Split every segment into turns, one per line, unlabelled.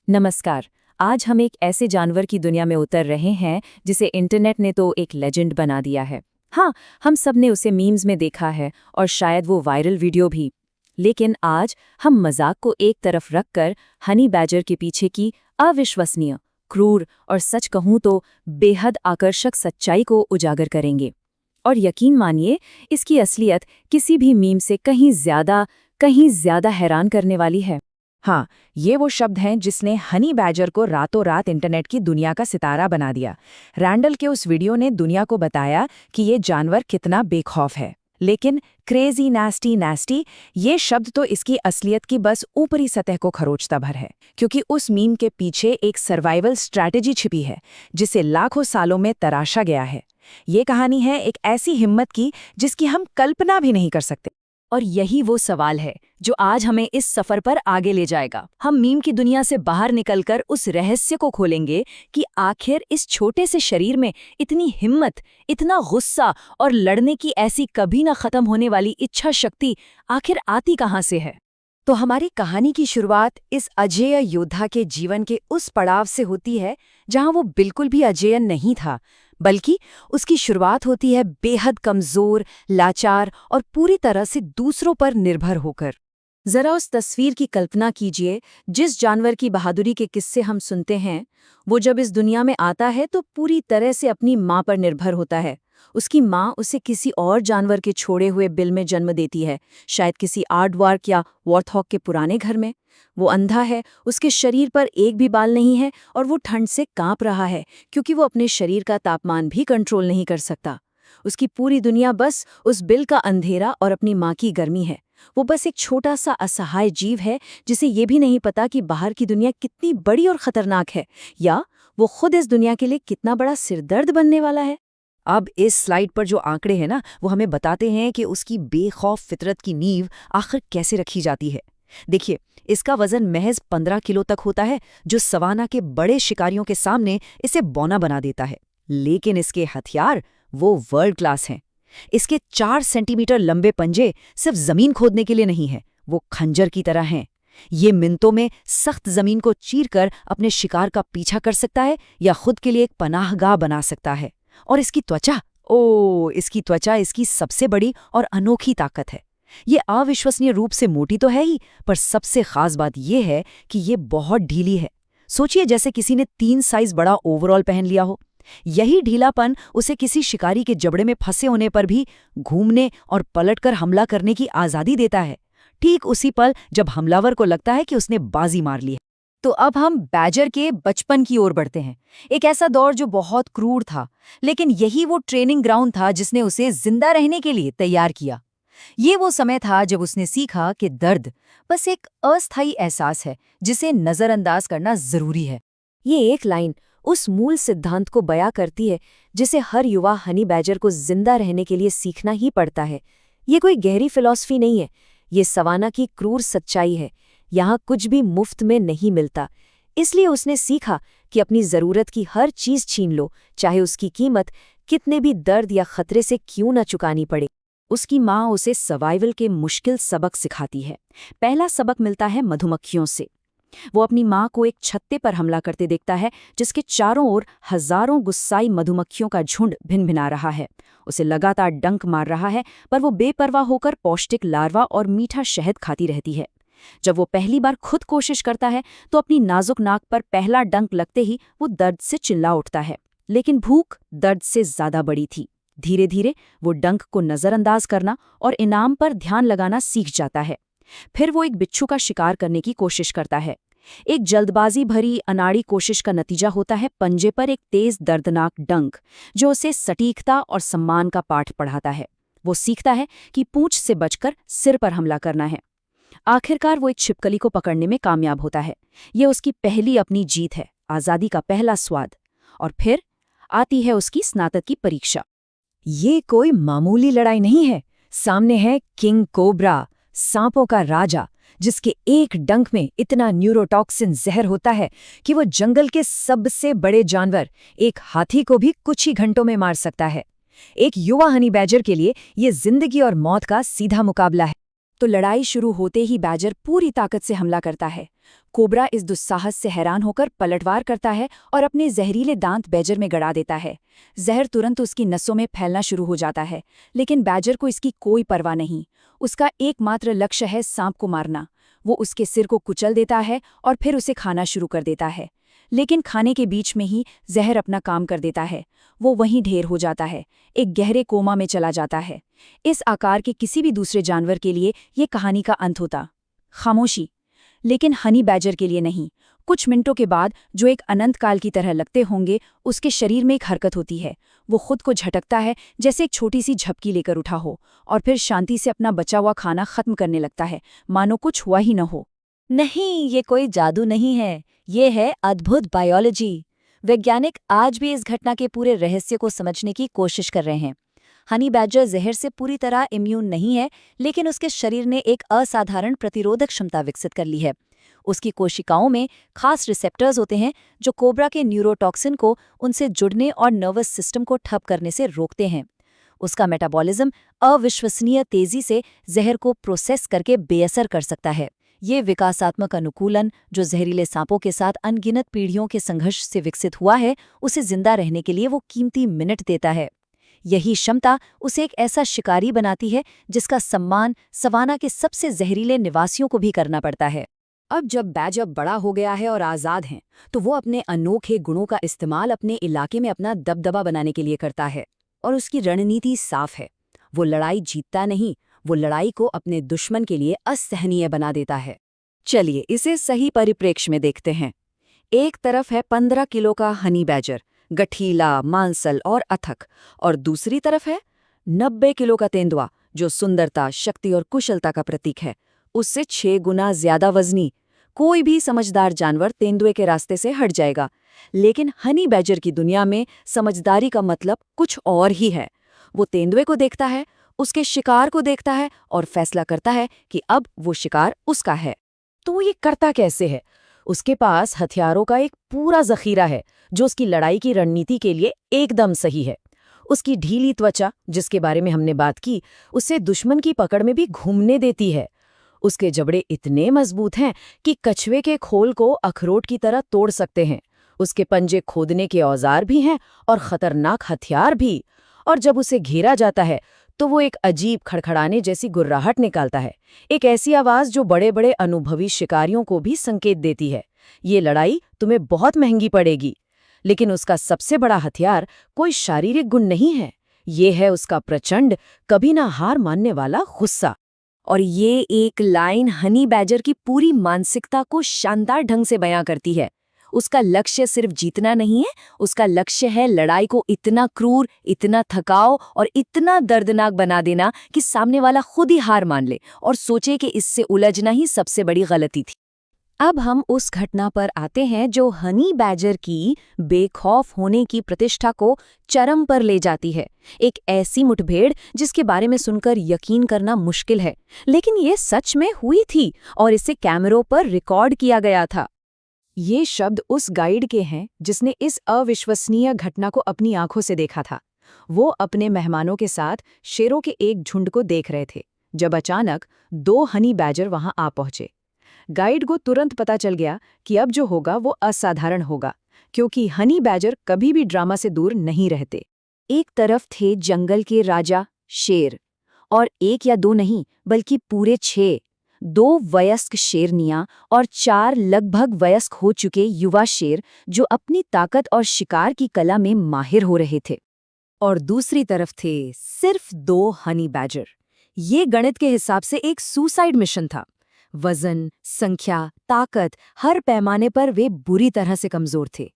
नमस्कार। आज हम एक ऐसे जानवर की दुनिया में उतर रहे हैं जिसे इंटरनेट ने तो एक लेजेंड बना दिया है। हाँ, हम सब ने उसे मीम्स में देखा है और शायद वो वायरल वीडियो भी। लेकिन आज हम मजाक को एक तरफ रखकर हनी बैजर के पीछे की अविश्वसनीय, क्रूर और सच कहूं तो बेहद आकर्षक सच्चाई को उजागर करेंगे। और यकीन मानिए, इसकी असलियत किसी भी मीम से कहीं ज्यादा हैरान करने वाली है।
हाँ, ये वो शब्द हैं जिसने हनी बैजर को रातों रात इंटरनेट की दुनिया का सितारा बना दिया। रैंडल के उस वीडियो ने दुनिया को बताया कि ये जानवर कितना बेखौफ है। लेकिन क्रेजी नास्टी नास्टी ये शब्द तो इसकी असलियत की बस ऊपरी सतह को खरोचता भर है, क्योंकि उस मीम के पीछे एक सर्वाइवल स्ट्रैटेजी छिपी है जिसे लाखों सालों में तराशा गया है। ये कहानी है एक ऐसी हिम्मत की जिसकी हम कल्पना भी नहीं कर सकते।
और यही वो सवाल है जो आज हमें इस सफर पर आगे ले जाएगा। हम मीम की दुनिया से बाहर निकलकर उस रहस्य को खोलेंगे कि आखिर इस छोटे से शरीर में इतनी हिम्मत, इतना गुस्सा और लड़ने की ऐसी कभी न खत्म होने वाली इच्छा शक्ति आखिर आती कहाँ से है।
तो हमारी कहानी की शुरुआत इस अजेय योद्धा के जीवन के उस पड़ाव से होती है जहां वो बिल्कुल भी अजेय नहीं था, बल्कि उसकी शुरुआत होती है बेहद कमजोर, लाचार और पूरी तरह से दूसरों पर निर्भर होकर।
जरा उस तस्वीर की कल्पना कीजिए, जिस जानवर की बहादुरी के किस्से हम सुनते हैं, वो जब इस दुनिया में आता है तो पूरी तरह से अपनी माँ पर निर्भर होता है। उसकी माँ उसे किसी और जानवर के छोड़े हुए बिल में जन्म देती है, शायद किसी आर्डवार्क या वॉर्थहॉग के पुराने घर में। वो अंधा है, उसके शरीर पर एक भी बाल नहीं है और वो ठंड से कांप रहा है क्योंकि वो अपने शरीर का तापमान भी कंट्रोल नहीं कर सकता। उसकी पूरी दुनिया बस उस बिल का अंधेरा और अपनी माँ की गर्मी है। वो बस एक छोटा सा असहाय जीव है जिसे ये भी नहीं पता कि बाहर की दुनिया कितनी बड़ी और खतरनाक है, या वो खुद इस दुनिया के लिए कितना बड़ा सिरदर्द बनने वाला है।
अब इस स्लाइड पर जो आंकड़े हैं ना, वो हमें बताते हैं कि उसकी बेखौफ फितरत की नींव आखिर कैसे रखी जाती है। देखिए, इसका वजन महज 15 किलो तक होता है, जो सवाना के बड़े शिकारियों के सामने इसे बौना बना देता है। लेकिन इसके हथियार वो वर्ल्ड क्लास हैं। इसके 4 सेंटीमीटर लंबे पंजे सिर्फ जमीन खोदने के लिए नहीं हैं, वो खंजर की तरह हैं। ये मिनटों में सख्त जमीन को चीरकर अपने शिकार का पीछा कर सकता है या खुद के लिए एक पनाहगाह बना सकता है। और इसकी त्वचा इसकी सबसे बड़ी और अनोखी ताकत है। ये अविश्वसनीय रूप से मोटी तो है ही, पर सबसे खास बात यह है कि ये बहुत ढीली है। सोचिए, जैसे किसी ने 3 साइज बड़ा ओवरऑल पहन लिया हो। यही ढीलापन उसे किसी शिकारी के जबड़े में फंसे होने पर भी घूमने और पलटकर हमला करने की आज़ादी देता है, ठीक उसी पल जब हमलावर को लगता है कि उसने बाजी मार ली है।
तो अब हम बैजर के बचपन की ओर बढ़ते हैं, एक ऐसा दौर जो बहुत क्रूर था, लेकिन यही वो ट्रेनिंग ग्राउंड था जिसने उसे जिंदा रहने के लिए तैयार किया। ये वो समय था जब उसने सीखा कि दर्द बस एक अस्थायी एहसास है जिसे नजरअंदाज करना जरूरी है। ये एक लाइन उस मूल सिद्धांत को बयां करती है जिसे हर युवा हनी बैजर को जिंदा रहने के लिए सीखना ही पड़ता है। ये कोई गहरी फिलॉसफी नहीं है, ये सवाना की क्रूर सच्चाई है। यहाँ कुछ भी मुफ्त में नहीं मिलता, इसलिए उसने सीखा कि अपनी जरूरत की हर चीज छीन लो, चाहे उसकी कीमत कितने भी दर्द या खतरे से क्यों न चुकानी पड़े। उसकी माँ उसे सर्वाइवल के मुश्किल सबक सिखाती है। पहला सबक मिलता है मधुमक्खियों से। वो अपनी माँ को एक छत्ते पर हमला करते देखता है जिसके चारों ओर हजारों गुस्साई मधुमक्खियों का झुंड भिनभिना रहा है। उसे लगातार डंक मार रहा है, पर वो बेपरवाह होकर पौष्टिक लार्वा और मीठा शहद खाती रहती है। जब वो पहली बार खुद कोशिश करता है तो अपनी नाजुक नाक पर पहला डंक लगते ही वो दर्द से चिल्ला उठता है, लेकिन भूख दर्द से ज्यादा बड़ी थी। धीरे धीरे वो डंक को नजरअंदाज करना और इनाम पर ध्यान लगाना सीख जाता है। फिर वो एक बिच्छू का शिकार करने की कोशिश करता है। एक जल्दबाजी भरी अनाड़ी कोशिश का नतीजा होता है पंजे पर एक तेज दर्दनाक डंक, जो उसे सटीकता और सम्मान का पाठ पढ़ाता है। वो सीखता है कि पूंछ से बचकर सिर पर हमला करना है। आखिरकार वो एक छिपकली को पकड़ने में कामयाब होता है। ये उसकी पहली अपनी जीत है, आज़ादी का पहला स्वाद। और फिर आती है उसकी स्नातक की परीक्षा।
ये कोई मामूली लड़ाई नहीं है। सामने है किंग कोबरा, सांपों का राजा, जिसके एक डंक में इतना न्यूरोटॉक्सिन जहर होता है कि वो जंगल के सबसे बड़े जानवर, एक हाथी को भी कुछ ही घंटों में मार सकता है। एक युवा हनी बैजर के लिए ये जिंदगी और मौत का सीधा मुकाबला है।
तो लड़ाई शुरू होते ही बैजर पूरी ताकत से हमला करता है। कोबरा इस दुस्साहस से हैरान होकर पलटवार करता है और अपने जहरीले दांत बैजर में गड़ा देता है। जहर तुरंत उसकी नसों में फैलना शुरू हो जाता है, लेकिन बैजर को इसकी कोई परवाह नहीं। उसका एकमात्र लक्ष्य है सांप को मारना। वो उसके सिर को कुचल देता है और फिर उसे खाना शुरू कर देता है। लेकिन खाने के बीच में ही जहर अपना काम कर देता है। वो वहीं ढेर हो जाता है, एक गहरे कोमा में चला जाता है। इस आकार के किसी भी दूसरे जानवर के लिए ये कहानी का अंत होता, खामोशी। लेकिन हनी बैजर के लिए नहीं। कुछ मिनटों के बाद, जो एक अनंत काल की तरह लगते होंगे, उसके शरीर में एक हरकत होती है। वो खुद को झटकता है जैसे एक छोटी सी झपकी लेकर उठा हो, और फिर शांति से अपना बचा हुआ खाना खत्म करने लगता है, मानो कुछ हुआ ही न हो।
नहीं, ये कोई जादू नहीं है, ये है अद्भुत बायोलॉजी। वैज्ञानिक आज भी इस घटना के पूरे रहस्य को समझने की कोशिश कर रहे हैं। हनी बैडजर जहर से पूरी तरह इम्यून नहीं है, लेकिन उसके शरीर ने एक असाधारण प्रतिरोधक क्षमता विकसित कर ली है। उसकी कोशिकाओं में खास रिसेप्टर्स होते हैं जो कोबरा के न्यूरोटॉक्सिन को उनसे जुड़ने और नर्वस सिस्टम को ठप करने से रोकते हैं। उसका मेटाबॉलिज्म अविश्वसनीय तेजी से जहर को प्रोसेस करके बेअसर कर सकता है। ये विकासात्मक अनुकूलन, जो जहरीले सांपों के साथ अनगिनत पीढ़ियों के संघर्ष से विकसित हुआ है, उसे जिंदा रहने के लिए वो कीमती मिनट देता है। यही क्षमता उसे एक ऐसा शिकारी बनाती है जिसका सम्मान सवाना के सबसे जहरीले निवासियों को भी करना पड़ता है।
अब जब बैजर बड़ा हो गया है और आज़ाद है, तो वो अपने अनोखे गुणों का इस्तेमाल अपने इलाके में अपना दबदबा बनाने के लिए करता है। और उसकी रणनीति साफ है। वो लड़ाई जीतता नहीं, वो लड़ाई को अपने दुश्मन के लिए असहनीय बना देता है। चलिए इसे सही परिप्रेक्ष्य में देखते हैं। एक तरफ है 15 किलो का हनी बैजर, गठीला, मांसल और अथक, और दूसरी तरफ है 90 किलो का तेंदुआ, जो सुंदरता, शक्ति और कुशलता का प्रतीक है। उससे 6 गुना ज्यादा वजनी। कोई भी समझदार जानवर तेंदुए के रास्ते से हट जाएगा, लेकिन हनी बैजर की दुनिया में समझदारी का मतलब कुछ और ही है। वो तेंदुए को देखता है, उसके शिकार को देखता है और फैसला करता है कि अब वो शिकार उसका है। तो ये करता कैसे है? उसके पास हथियारों का एक पूरा जखीरा है जो उसकी लड़ाई की रणनीति के लिए एकदम सही है। उसकी ढीली त्वचा, जिसके बारे में हमने बात की, उसे दुश्मन की पकड़ में भी घूमने देती है। उसके जबड़े इतने मजबूत हैं कि कछुए के खोल को अखरोट की तरह तोड़ सकते हैं। उसके पंजे खोदने के औजार भी हैं और खतरनाक हथियार भी। और जब उसे घेरा जाता है तो वो एक अजीब खड़खड़ाने जैसी गुर्राहट निकालता है, एक ऐसी आवाज जो बड़े बड़े अनुभवी शिकारियों को भी संकेत देती है, ये लड़ाई तुम्हें बहुत महंगी पड़ेगी। लेकिन उसका सबसे बड़ा हथियार कोई शारीरिक गुण नहीं है, ये है उसका प्रचंड, कभी ना हार मानने वाला गुस्सा। और ये एक लाइन हनी बैजर की पूरी मानसिकता को शानदार ढंग से बयां करती है। उसका लक्ष्य सिर्फ जीतना नहीं है, उसका लक्ष्य है लड़ाई को इतना क्रूर, इतना थकाऊ और इतना दर्दनाक बना देना कि सामने वाला खुद ही हार मान ले और सोचे कि इससे उलझना ही सबसे बड़ी गलती थी। अब हम उस घटना पर आते हैं जो हनी बैजर की बेखौफ होने की प्रतिष्ठा को चरम पर ले जाती है। एक ऐसी मुठभेड़ जिसके बारे में सुनकर यकीन करना मुश्किल है, लेकिन ये सच में हुई थी और इसे कैमरों पर रिकॉर्ड किया गया था। ये शब्द उस गाइड के हैं जिसने इस अविश्वसनीय घटना को अपनी आंखों से देखा था। वो अपने मेहमानों के साथ शेरों के एक झुंड को देख रहे थे जब अचानक 2 हनी बैजर वहां आ पहुंचे। गाइड को तुरंत पता चल गया कि अब जो होगा वो असाधारण होगा, क्योंकि हनी बैजर कभी भी ड्रामा से दूर नहीं रहते। एक तरफ थे जंगल के राजा शेर, और 1 या 2 नहीं बल्कि पूरे 6, 2 वयस्क शेरनियां और 4 लगभग वयस्क हो चुके युवा शेर जो अपनी ताकत और शिकार की कला में माहिर हो रहे थे। और दूसरी तरफ थे सिर्फ 2 हनी बैजर। ये गणित के हिसाब से एक सुसाइड मिशन था। वजन, संख्या, ताकत, हर पैमाने पर वे बुरी तरह से कमजोर थे।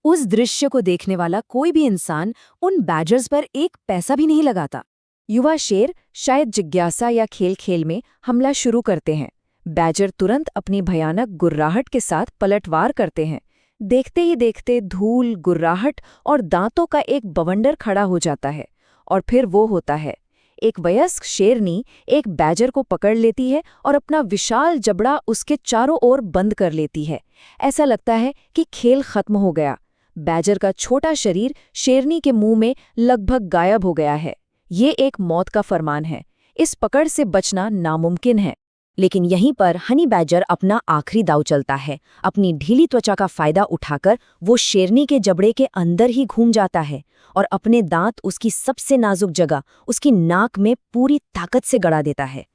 उस दृश्य को देखने वाला कोई भी इंसान उन बैजर्स पर एक पैसा भी नहीं लगाता। युवा शेर शायद जिज्ञासा या खेल खेल में हमला शुरू करते हैं। बैजर तुरंत अपनी भयानक गुर्राहट के साथ पलटवार करते हैं। देखते ही देखते धूल, गुर्राहट और दांतों का एक बवंडर खड़ा हो जाता है। और फिर वो होता है, एक वयस्क शेरनी एक बैजर को पकड़ लेती है और अपना विशाल जबड़ा उसके चारों ओर बंद कर लेती है। ऐसा लगता है कि खेल खत्म हो गया। बैजर का छोटा शरीर शेरनी के मुंह में लगभग गायब हो गया है। ये एक मौत का फरमान है। इस पकड़ से बचना नामुमकिन है।
लेकिन यहीं पर हनी बैजर अपना आखिरी दांव चलता है। अपनी ढीली त्वचा का फायदा उठाकर वो शेरनी के जबड़े के अंदर ही घूम जाता है और अपने दांत उसकी सबसे नाजुक जगह, उसकी नाक में पूरी ताकत से गड़ा देता है।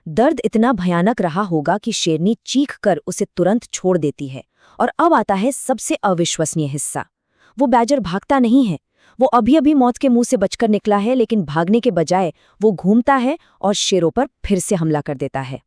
दर्द इतना भयानक रहा होगा कि शेरनी चीख कर उसे तुरंत छोड़ देती है। और अब आता है सबसे अविश्वसनीय हिस्सा। वो बैजर भागता नहीं है। वो अभी अभी मौत के मुंह से बचकर निकला है, लेकिन भागने के बजाय वो घूमता है और शेरों पर फिर से हमला कर देता है।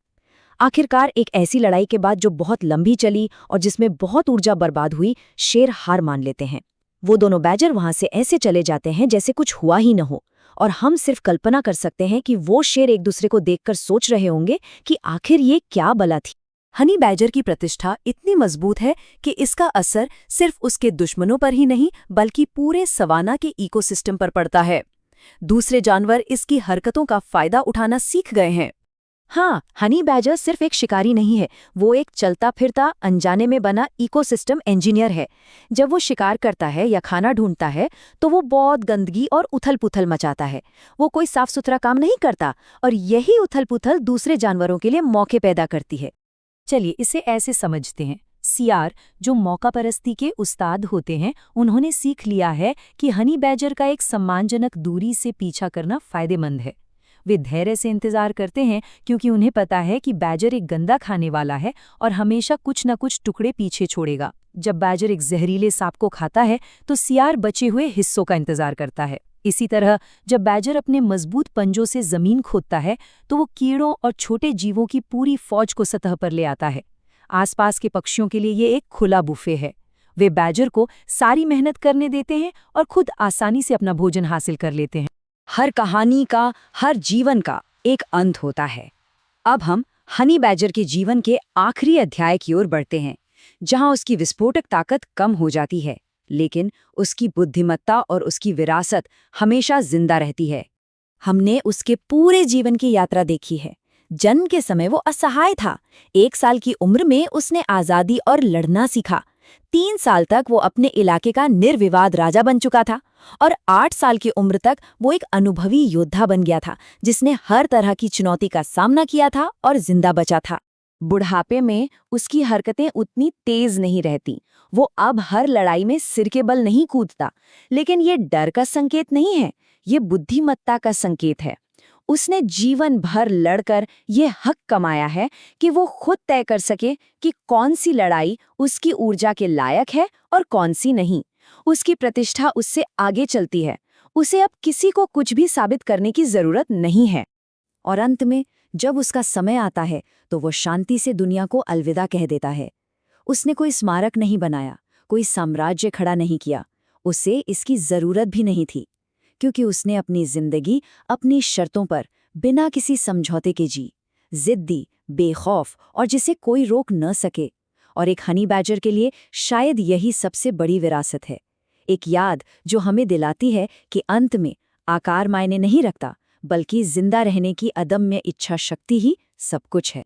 आखिरकार एक ऐसी लड़ाई के बाद जो बहुत लंबी चली और जिसमें बहुत ऊर्जा बर्बाद हुई, शेर हार मान लेते हैं। वो दोनों बैजर वहां से ऐसे चले जाते हैं जैसे कुछ हुआ ही न हो, और हम सिर्फ कल्पना कर सकते हैं कि वो शेर एक दूसरे को देखकर सोच रहे होंगे कि आखिर ये क्या बला थी।
हनी बैजर की प्रतिष्ठा इतनी मजबूत है कि इसका असर सिर्फ उसके दुश्मनों पर ही नहीं बल्कि पूरे सवाना के इकोसिस्टम पर पड़ता है। दूसरे जानवर इसकी हरकतों का फायदा उठाना सीख गए हैं। हाँ, हनी बैजर सिर्फ एक शिकारी नहीं है, वो एक चलता फिरता अनजाने में बना इकोसिस्टम इंजीनियर है। जब वो शिकार करता है या खाना ढूंढता है तो वो बहुत गंदगी और उथल-पुथल मचाता है। वो कोई साफ सुथरा काम नहीं करता और यही उथल-पुथल दूसरे जानवरों के लिए मौके पैदा करती है। चलिए इसे ऐसे समझते हैं। सियार, जो मौका परस्ती के उस्ताद होते हैं, उन्होंने सीख लिया है कि हनी बैजर का एक सम्मानजनक दूरी से पीछा करना फायदेमंद है। वे धैर्य से इंतजार करते हैं क्योंकि उन्हें पता है कि बैजर एक गंदा खाने वाला है और हमेशा कुछ न कुछ टुकड़े पीछे छोड़ेगा। जब बैजर एक जहरीले सांप को खाता है तो सियार बचे हुए हिस्सों का इंतजार करता है। इसी तरह जब बैजर अपने मजबूत पंजों से जमीन खोदता है तो वो कीड़ों और छोटे जीवों की पूरी फौज को सतह पर ले आता है। आसपास के पक्षियों के लिए ये एक खुला बुफे है। वे बैजर को सारी मेहनत करने देते हैं और खुद आसानी से अपना भोजन हासिल कर लेते हैं।
हर कहानी का, हर जीवन का एक अंत होता है। अब हम हनी बैजर के जीवन के आखिरी अध्याय की ओर बढ़ते हैं, जहां उसकी विस्फोटक ताकत कम हो जाती है, लेकिन उसकी बुद्धिमत्ता और उसकी विरासत हमेशा जिंदा रहती है। हमने उसके पूरे जीवन की यात्रा देखी है। जन्म के समय वो असहाय था। 1 साल की उम्र में उसने आज़ादी और लड़ना सीखा। 3 साल तक वो अपने इलाके का निर्विवाद राजा बन चुका था और 8 साल की उम्र तक वो एक अनुभवी योद्धा बन गया था, जिसने हर तरह की चुनौती का सामना किया था और जिंदा बचा था। बुढ़ापे में उसकी हरकतें उतनी तेज नहीं रहती। वो अब हर लड़ाई में सिर के बल नहीं कूदता, लेकिन ये डर का संकेत नहीं है, ये बुद्धिमत्ता का संकेत है। उसने जीवन भर लड़कर ये हक कमाया है कि वो खुद तय कर सके कि कौन सी लड़ाई उसकी ऊर्जा के लायक है और कौन सी नहीं। उसकी प्रतिष्ठा उससे आगे चलती है। उसे अब किसी को कुछ भी साबित करने की जरूरत नहीं है। और अंत में जब उसका समय आता है तो वो शांति से दुनिया को अलविदा कह देता है। उसने कोई स्मारक नहीं बनाया, कोई साम्राज्य खड़ा नहीं किया। उसे इसकी जरूरत भी नहीं थी, क्योंकि उसने अपनी जिंदगी अपनी शर्तों पर बिना किसी समझौते के जी, जिद्दी, बेखौफ और जिसे कोई रोक न सके। और एक हनी बैजर के लिए शायद यही सबसे बड़ी विरासत है, एक याद जो हमें दिलाती है कि अंत में आकार मायने नहीं रखता, बल्कि जिंदा रहने की अदम्य इच्छा शक्ति ही सब कुछ है।